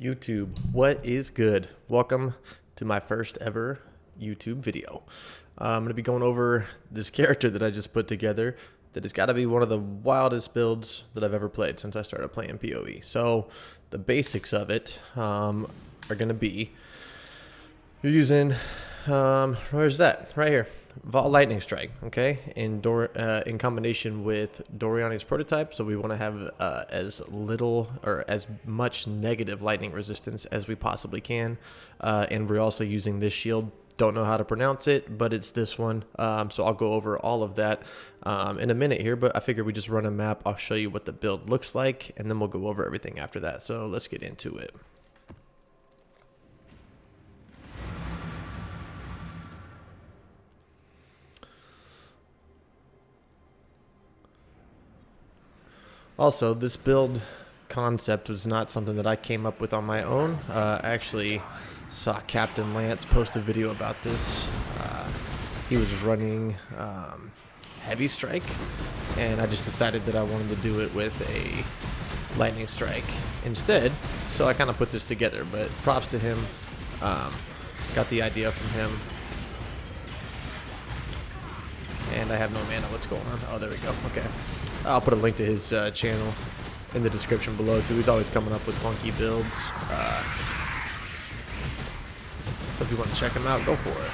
YouTube, what is good? Welcome to my first ever YouTube video. I'm going to be going over this character that I just put together that has got to be one of the wildest builds that I've ever played since I started playing PoE. So the basics of it are going to be, you're using, where's that? Right here. Vaal Lightning Strike, okay, in combination with Doriani's prototype. So we want to have as little or as much negative lightning resistance as we possibly can, and we're also using this shield. Don't know how to pronounce it, but it's this one. So I'll go over all of that in a minute here, but I figured we just run a map. I'll show you what the build looks like, and then we'll go over everything after that. So let's get into it. Also, this build concept was not something that I came up with on my own. I actually saw Captain Lance post a video about this. He was running Heavy Strike, and I just decided that I wanted to do it with a Lightning Strike instead. So I kind of put this together, but props to him. Got the idea from him. And I have no mana. What's going on? Oh, there we go. Okay. I'll put a link to his channel in the description below, too. He's always coming up with funky builds. So if you want to check him out, go for it.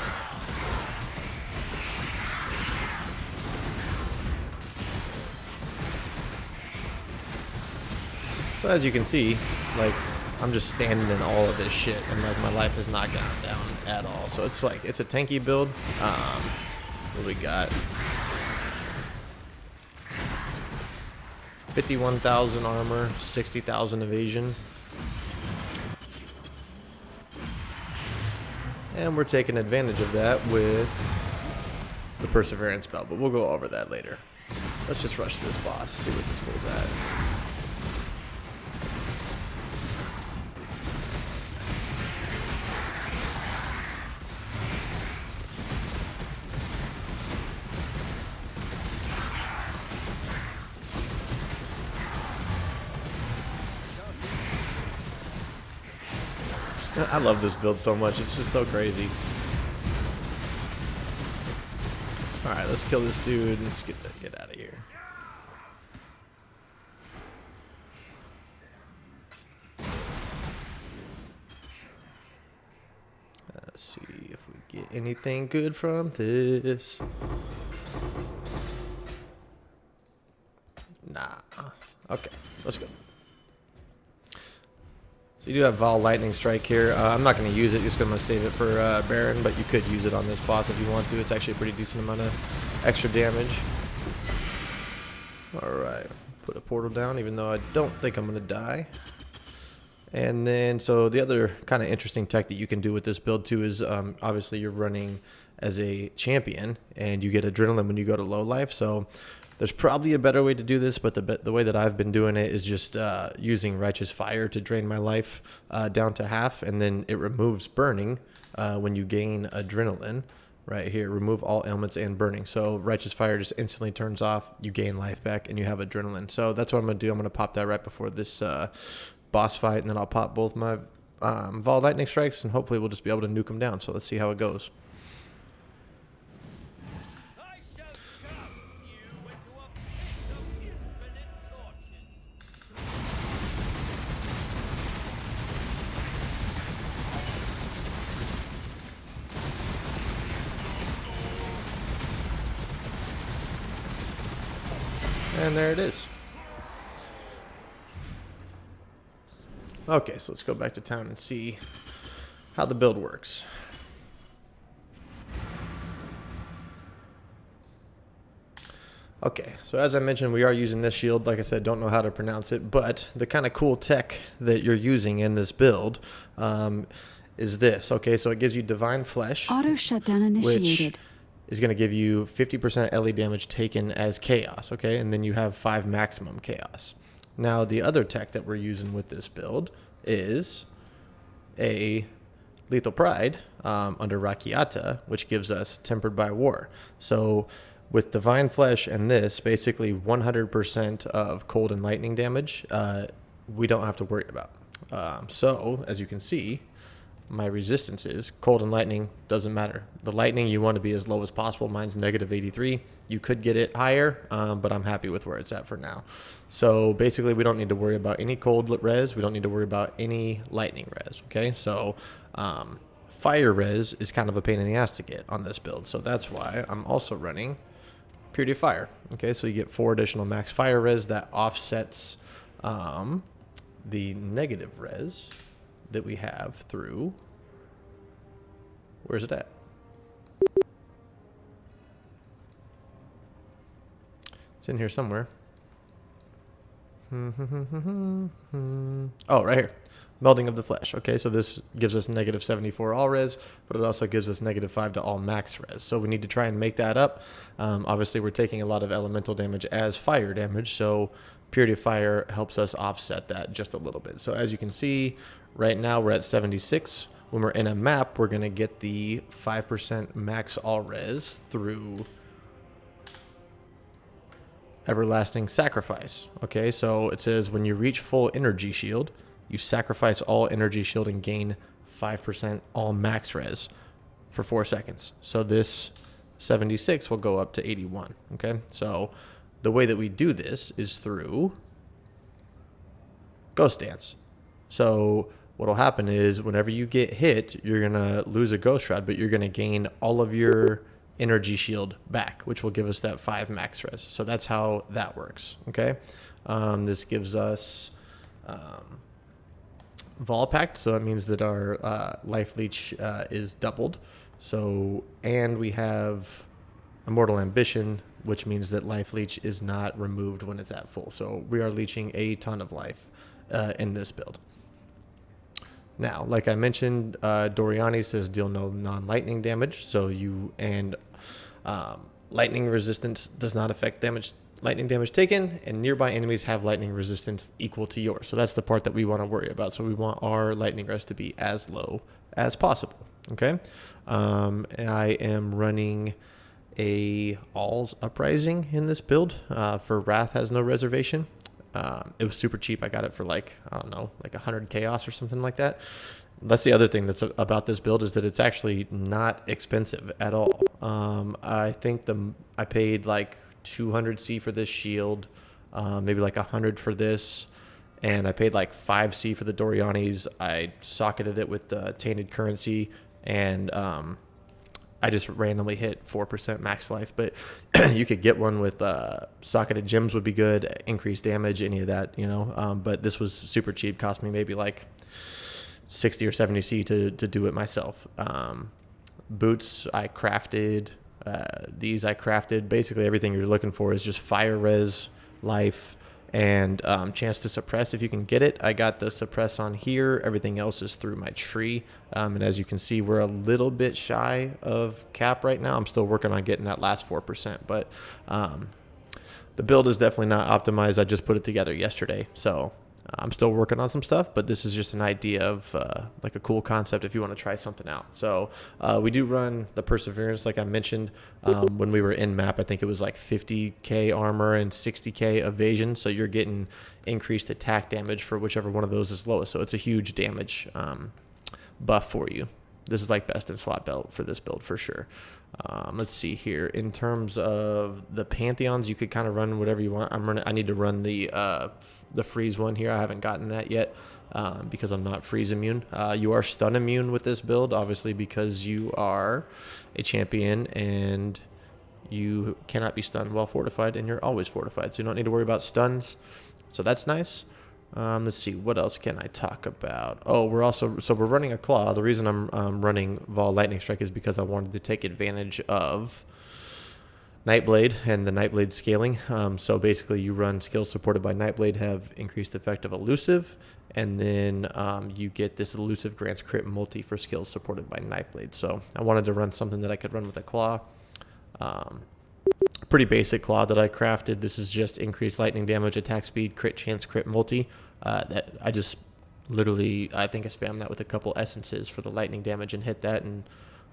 So as you can see, like, I'm just standing in all of this shit, and like my life has not gone down at all. So it's like, it's a tanky build. What we got? 51,000 armor, 60,000 evasion. And we're taking advantage of that with the Perseverance spell, but we'll go over that later. Let's just rush to this boss, see what this fool's at. I love this build so much. It's just so crazy. Alright, let's kill this dude and let's get out of here. Let's see if we get anything good from this. Nah. Okay, let's go. So you do have Vaal Lightning Strike here. I'm not going to use it, just going to save it for Baron, but you could use it on this boss if you want to. It's actually a pretty decent amount of extra damage. Alright, put a portal down, even though I don't think I'm going to die. And then, so the other kind of interesting tech that you can do with this build too is, obviously you're running as a champion, and you get adrenaline when you go to low life, so there's probably a better way to do this, but the way that I've been doing it is just using Righteous Fire to drain my life down to half, and then it removes burning when you gain adrenaline. Right here, remove all ailments and burning. So Righteous Fire just instantly turns off, you gain life back, and you have adrenaline. So that's what I'm going to do. I'm going to pop that right before this boss fight, and then I'll pop both my Vaal Lightning Strikes, and hopefully we'll just be able to nuke them down. So let's see how it goes. And there it is. Okay, so let's go back to town and see how the build works. Okay, so as I mentioned, we are using this shield. Like I said, don't know how to pronounce it, but the kind of cool tech that you're using in this build is this. Okay, so it gives you Divine Flesh. Auto shutdown initiated. Which is going to give you 50% LE damage taken as chaos, okay? And then you have 5 maximum chaos. Now, the other tech that we're using with this build is a Lethal Pride under Rakiata, which gives us Tempered by War. So with Divine Flesh and this, basically 100% of cold and lightning damage, we don't have to worry about. So as you can see, my resistance is cold and lightning doesn't matter. The lightning you want to be as low as possible. Mine's negative 83. You could get it higher, but I'm happy with where it's at for now. So basically we don't need to worry about any cold res. We don't need to worry about any lightning res. Okay. So, fire res is kind of a pain in the ass to get on this build. So that's why I'm also running Purity of Fire. Okay. So you get 4 additional max fire res that offsets, the negative res that we have through, where's it at? It's in here somewhere. Oh, right here. Melding of the flesh. Okay, so this gives us negative 74 all res, but it also gives us negative 5 to all max res. So we need to try and make that up. Obviously, we're taking a lot of elemental damage as fire damage, so Purity of Fire helps us offset that just a little bit. So as you can see, right now we're at 76. When we're in a map, we're going to get the 5% max all res through Everlasting Sacrifice. Okay, so it says when you reach full energy shield, you sacrifice all energy shield and gain 5% all max res for 4 seconds. So this 76 will go up to 81. Okay, so the way that we do this is through Ghost Dance. So what'll happen is whenever you get hit, you're going to lose a Ghost Shroud, but you're going to gain all of your energy shield back, which will give us that 5 max res. So that's how that works. Okay. This gives us Vaal Pact, so that means that our life leech is doubled. So, and we have Immortal Ambition, which means that life leech is not removed when it's at full. So we are leeching a ton of life in this build. Now, like I mentioned, Doriani says deal no non-lightning damage. So you and lightning resistance does not affect lightning damage taken, and nearby enemies have lightning resistance equal to yours. So that's the part that we want to worry about. So we want our lightning res to be as low as possible. Okay. I am running a All's Uprising in this build. For Wrath has no reservation. It was super cheap. I got it for like, I don't know, like 100 chaos or something like that. That's the other thing that's about this build, is that it's actually not expensive at all. I think I paid like 200 C for this shield, maybe like 100 for this, and I paid like 5 C for the Dorianis. I socketed it with the tainted currency, and I just randomly hit 4% max life, but you could get one with socketed gems would be good, increased damage, any of that, you know. But this was super cheap, cost me maybe like 60 or 70 C to do it myself. Boots I crafted, these I crafted. Basically everything you're looking for is just fire res, life, and chance to suppress if you can get it. I got the suppress on here. Everything else is through my tree. And as you can see, we're a little bit shy of cap right now. I'm still working on getting that last 4%, but the build is definitely not optimized. I just put it together yesterday, so I'm still working on some stuff, but this is just an idea of like a cool concept if you want to try something out. So we do run the Perseverance, like I mentioned. When we were in map, I think it was like 50k armor and 60k evasion. So you're getting increased attack damage for whichever one of those is lowest. So it's a huge damage buff for you. This is like best in slot belt for this build for sure. Let's see here. In terms of the Pantheons, you could kind of run whatever you want. I need to run the freeze one here. I haven't gotten that yet because I'm not freeze immune. You are stun immune with this build, obviously, because you are a champion and you cannot be stunned while fortified, and you're always fortified, so you don't need to worry about stuns. So that's nice. Let's see, what else can I talk about? Oh, we're running a claw. The reason I'm running Vaal Lightning Strike is because I wanted to take advantage of Nightblade and the Nightblade scaling. So basically you run skills supported by Nightblade have increased effect of elusive, and then you get this elusive grants crit multi for skills supported by Nightblade. So I wanted to run something that I could run with a claw. Pretty basic claw that I crafted. This is just increased lightning damage, attack speed, crit chance, crit multi. That I just literally, I think I spammed that with a couple essences for the lightning damage and hit that and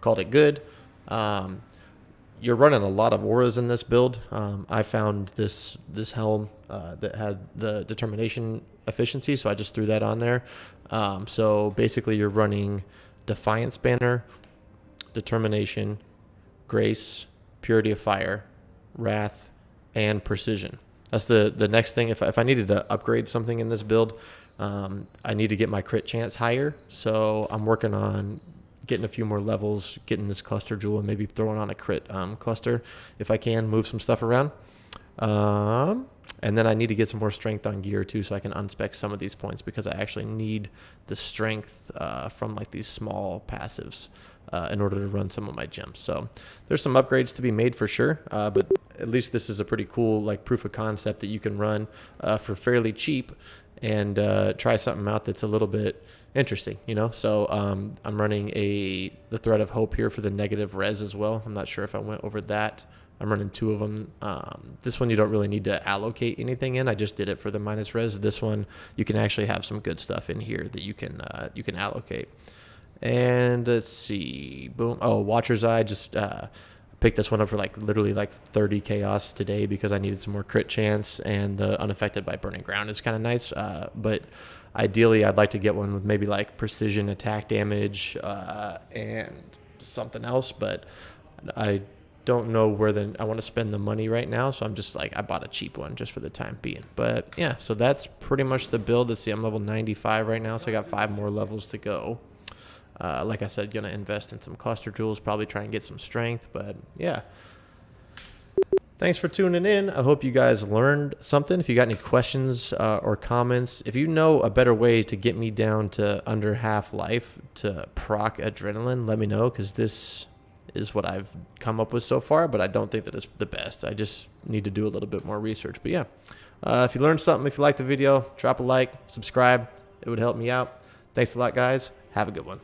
called it good. You're running a lot of auras in this build. I found this helm that had the determination efficiency, so I just threw that on there. So basically you're running Defiance Banner, Determination, Grace, Purity of Fire, Wrath, and Precision. That's the next thing. If I needed to upgrade something in this build, I need to get my crit chance higher. So I'm working on getting a few more levels, getting this cluster jewel, and maybe throwing on a crit cluster if I can, move some stuff around. And then I need to get some more strength on gear too, so I can unspec some of these points, because I actually need the strength from like these small passives in order to run some of my gems. So there's some upgrades to be made for sure, but at least this is a pretty cool like proof of concept that you can run for fairly cheap and try something out that's a little bit interesting, you know. So I'm running the Thread of Hope here for the negative res as well. I'm not sure if I went over that. I'm running 2 of them. This one you don't really need to allocate anything in. I just did it for the minus res. This one you can actually have some good stuff in here that you can allocate. And let's see, boom. Oh, Watcher's Eye. Just picked this one up for like literally like 30 chaos today because I needed some more crit chance, and the Unaffected by Burning Ground is kind of nice. But ideally I'd like to get one with maybe like precision attack damage and something else, but I don't know where I want to spend the money right now, so I'm just like, I bought a cheap one just for the time being. But yeah, so that's pretty much the build. Let's see, I'm level 95 right now, so I got 5 more levels to go. Like I said, gonna invest in some cluster jewels, probably try and get some strength. But yeah, thanks for tuning in. I hope you guys learned something. If you got any questions or comments, if you know a better way to get me down to under half life to proc adrenaline, let me know, because this is what I've come up with so far, but I don't think that it's the best. I just need to do a little bit more research. But yeah, if you learned something, if you liked the video, drop a like, subscribe. It would help me out. Thanks a lot, guys. Have a good one.